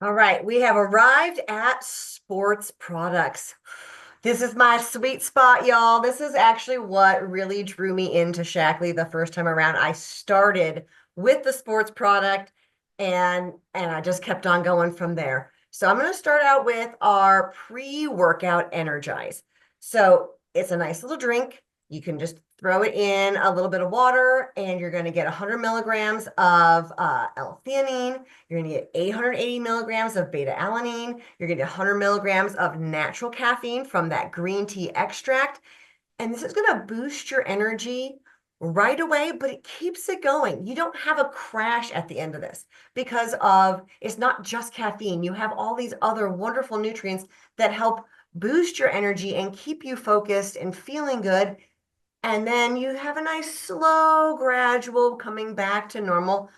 All right, we have arrived at sports products. This is my sweet spot, y'all. This is actually what really drew me into Shaklee the first time around. I started with the sports product and I just kept on going from there. So I'm going to start out with our pre-workout Energize. So it's a nice little drink. You can just throw it in a little bit of water and you're going to get 100 milligrams of L-theanine. You're going to get 880 milligrams of beta alanine. You're going to get 100 milligrams of natural caffeine from that green tea extract. And this is going to boost your energy right away, but it keeps it going. You don't have a crash at the end of this because of it's not just caffeine. You have all these other wonderful nutrients that help boost your energy and keep you focused and feeling good. And then you have a nice, slow, gradual coming back to normal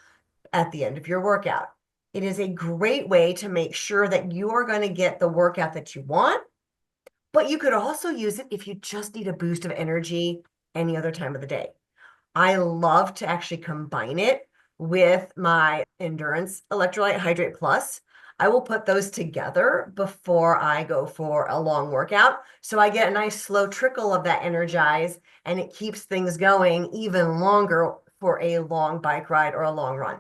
at the end of your workout. It is a great way to make sure that you are going to get the workout that you want, but you could also use it if you just need a boost of energy any other time of the day. I love to actually combine it with my Endurance Electrolyte Hydrate Plus. I will put those together before I go for a long workout. So I get a nice slow trickle of that Energize and it keeps things going even longer for a long bike ride or a long run.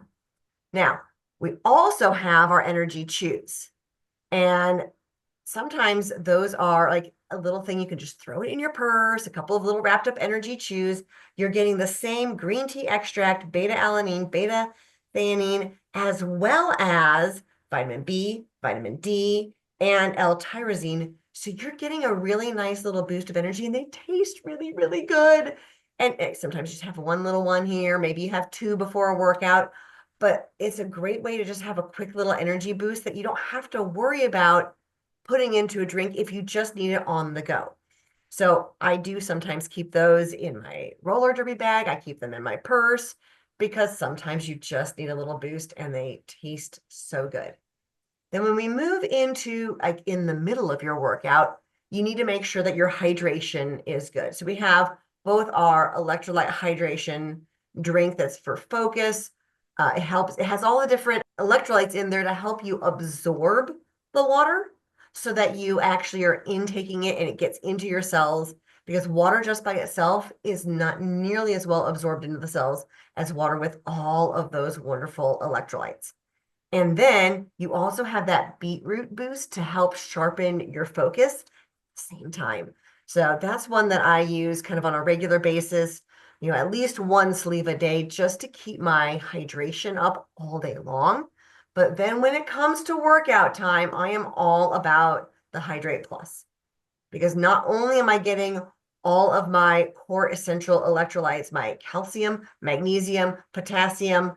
Now, we also have our energy chews. And sometimes those are like a little thing you can just throw it in your purse, a couple of little wrapped up energy chews. You're getting the same green tea extract, beta alanine, beta theanine, as well as vitamin B, vitamin D, and L-tyrosine. So you're getting a really nice little boost of energy and they taste really, really good. And sometimes you just have one little one here, maybe you have two before a workout, but it's a great way to just have a quick little energy boost that you don't have to worry about putting into a drink if you just need it on the go. So I do sometimes keep those in my roller derby bag. I keep them in my purse because sometimes you just need a little boost and they taste so good. Then when we move into like in the middle of your workout, you need to make sure that your hydration is good. So we have both our electrolyte hydration drink that's for focus. It has all the different electrolytes in there to help you absorb the water so that you actually are intaking it and it gets into your cells because water just by itself is not nearly as well absorbed into the cells as water with all of those wonderful electrolytes. And then you also have that beetroot boost to help sharpen your focus at the same time. So that's one that I use kind of on a regular basis, at least one sleeve a day just to keep my hydration up all day long. But then when it comes to workout time, I am all about the Hydrate Plus because not only am I getting all of my core essential electrolytes, my calcium, magnesium, potassium,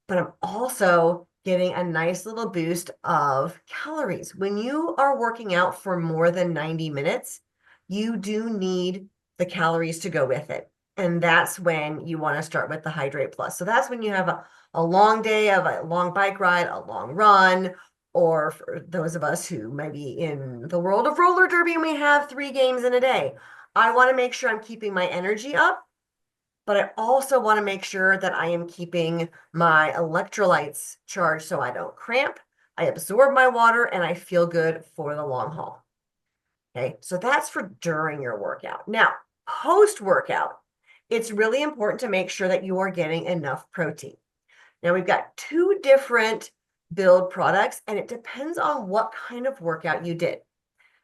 but I'm also getting a nice little boost of calories. When you are working out for more than 90 minutes, you do need the calories to go with it. And that's when you want to start with the Hydrate Plus. So that's when you have a long day of a long bike ride, a long run, or for those of us who might be in the world of roller derby and we have 3 games in a day. I want to make sure I'm keeping my energy up, but I also want to make sure that I am keeping my electrolytes charged so I don't cramp, I absorb my water, and I feel good for the long haul. Okay, so that's for during your workout. Now, post-workout, it's really important to make sure that you are getting enough protein. Now, we've got 2 different build products, and it depends on what kind of workout you did.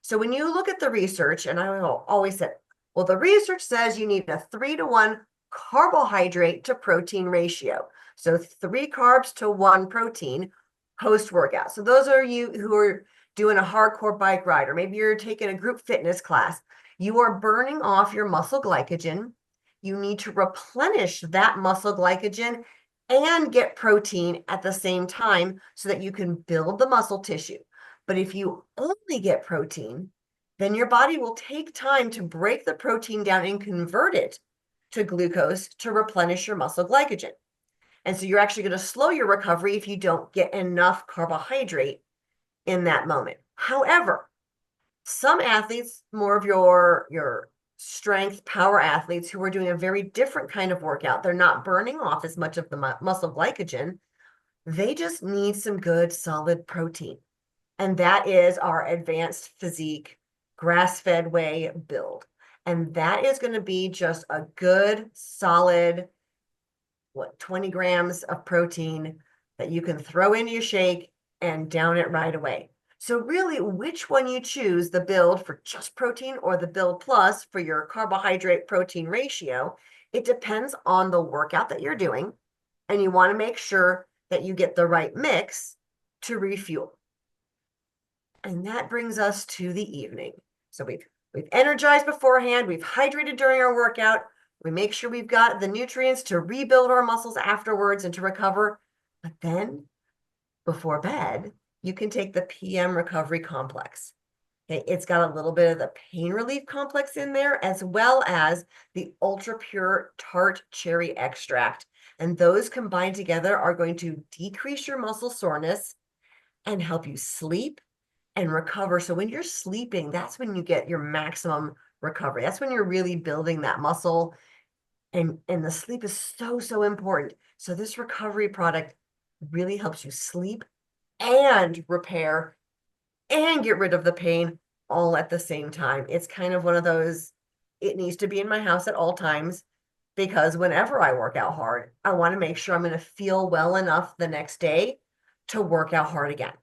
So when you look at the research, and I always said, well, the research says you need a 3-to-1 carbohydrate to protein ratio. So 3 carbs to 1 protein post-workout. So those are you who are doing a hardcore bike ride, or maybe you're taking a group fitness class. You are burning off your muscle glycogen. You need to replenish that muscle glycogen and get protein at the same time so that you can build the muscle tissue. But if you only get protein, then your body will take time to break the protein down and convert it to glucose to replenish your muscle glycogen. And so you're actually going to slow your recovery if you don't get enough carbohydrate in that moment. However, some athletes, more of your strength power athletes who are doing a very different kind of workout, they're not burning off as much of the muscle glycogen. They just need some good solid protein. And that is our Advanced Physique grass-fed whey build. And that is going to be just a good solid, 20 grams of protein that you can throw into your shake and down it right away. So really, which one you choose, the build for just protein or the build plus for your carbohydrate protein ratio, it depends on the workout that you're doing. And you want to make sure that you get the right mix to refuel. And that brings us to the evening. So we've energized beforehand, we've hydrated during our workout, we make sure we've got the nutrients to rebuild our muscles afterwards and to recover. But then before bed, you can take the PM Recovery Complex. Okay, it's got a little bit of the pain relief complex in there, as well as the ultra pure tart cherry extract. And those combined together are going to decrease your muscle soreness and help you sleep and recover. So when you're sleeping, that's when you get your maximum recovery. That's when you're really building that muscle. And the sleep is so important. So this recovery product really helps you sleep and repair and get rid of the pain all at the same time. It's kind of one of those, it needs to be in my house at all times, because whenever I work out hard, I want to make sure I'm going to feel well enough the next day to work out hard again.